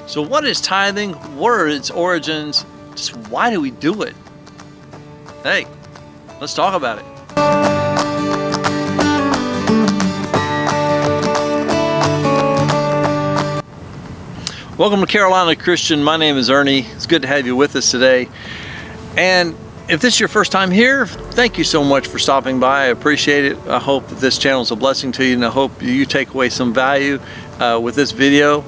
So what is tithing? What are its origins? Just why do we do it? Hey, let's talk about it. Welcome to Carolina Christian. My name is Ernie. It's good to have you with us today. And if this is your first time here, thank you so much for stopping by. I appreciate it. I hope that this channel is a blessing to you, and I hope you take away some value with this video.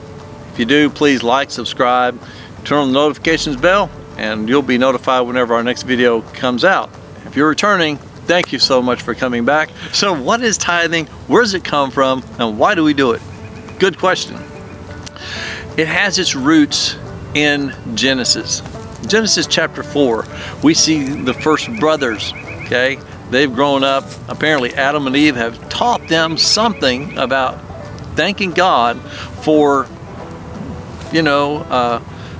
If you do, please like, subscribe, turn on the notifications bell, and you'll be notified whenever our next video comes out. If you're returning, thank you so much for coming back. So what is tithing? Where does it come from? And why do we do it? Good question. It has its roots in Genesis. Genesis chapter 4, we see the first brothers, okay? They've grown up. Apparently Adam and Eve have taught them something about thanking God for,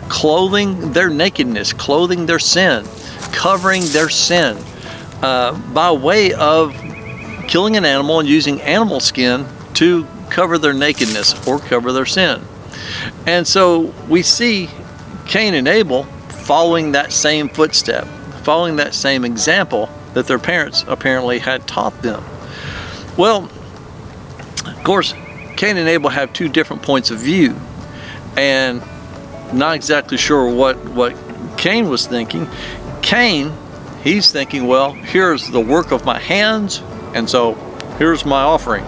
clothing their nakedness, clothing their sin, covering their sin by way of killing an animal and using animal skin to cover their nakedness or cover their sin. And so we see Cain and Abel following that same footstep, following that same example that their parents apparently had taught them. Well, of course, Cain and Abel have two different points of view, and not exactly sure what Cain was thinking. Cain, he's thinking, well, here's the work of my hands, and so here's my offering.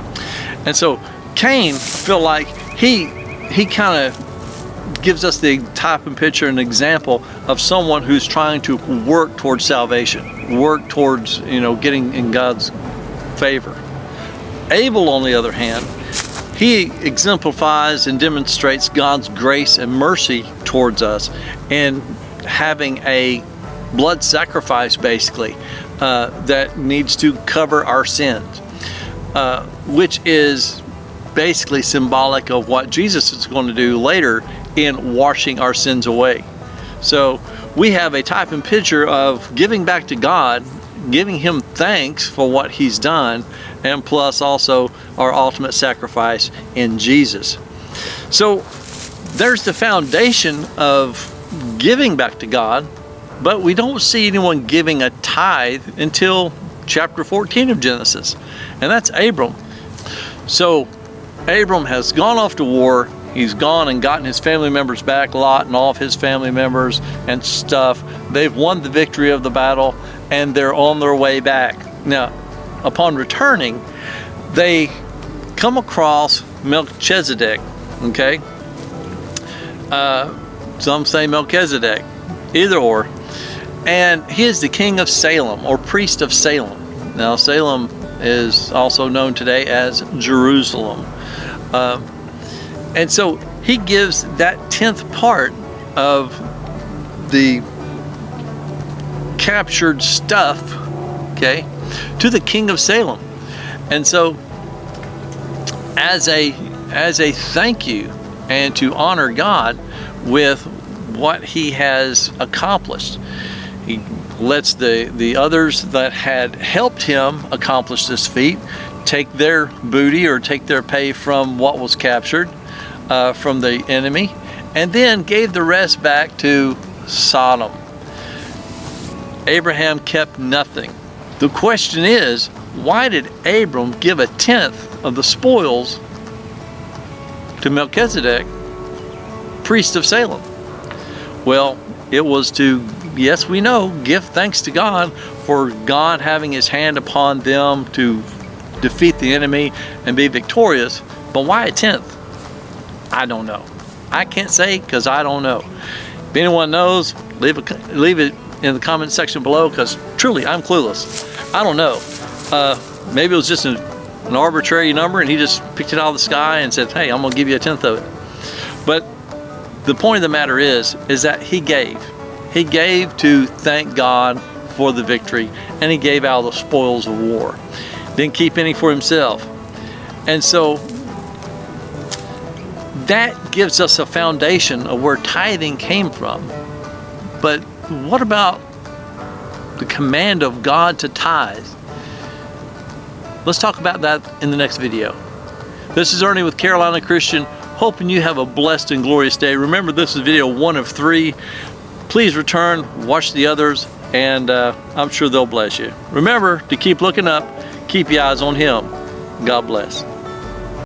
And so Cain, I feel like he kind of gives us the type and picture and example of someone who's trying to work towards salvation, work towards, getting in God's favor. Abel, on the other hand, he exemplifies and demonstrates God's grace and mercy towards us in having a blood sacrifice, basically, that needs to cover our sins, which is basically symbolic of what Jesus is going to do later in washing our sins away. So we have a type and picture of giving back to God, giving Him thanks for what He's done, and plus also our ultimate sacrifice in Jesus. So there's the foundation of giving back to God, but we don't see anyone giving a tithe until chapter 14 of Genesis, and that's Abram. So Abram has gone off to war. He's gone and gotten his family members back, Lot and all of his family members and stuff. They've won the victory of the battle, and they're on their way back. Now, upon returning, they come across Melchizedek, okay? Some say Melchizedek, either or. And he is the king of Salem, or priest of Salem. Now, Salem is also known today as Jerusalem. And so he gives that 10th part of the captured stuff, okay, to the king of Salem. And so as a thank you and to honor God with what he has accomplished, he lets the others that had helped him accomplish this feat take their booty or take their pay from what was captured from the enemy, and then gave the rest back to Sodom. Abraham kept nothing. The question is, why did Abram give a 10th of the spoils to Melchizedek, priest of Salem? Well, it was to, yes, we know, give thanks to God for God having His hand upon them to defeat the enemy and be victorious. But why a 10th? I don't know. I can't say, because I don't know. If anyone knows, leave it in the comment section below, because truly I'm clueless. I don't know. Maybe it was just an arbitrary number and he just picked it out of the sky and said, hey, I'm going to give you a 10th of it. But the point of the matter is that he gave. He gave to thank God for the victory, and he gave out the spoils of war. Didn't keep any for himself. And so that gives us a foundation of where tithing came from. But what about the command of God to tithe? Let's talk about that in the next video. This is Ernie with Carolina Christian. Hoping you have a blessed and glorious day. Remember, this is video 1 of 3. Please return, watch the others, and I'm sure they'll bless you. Remember to keep looking up, keep your eyes on Him. God bless.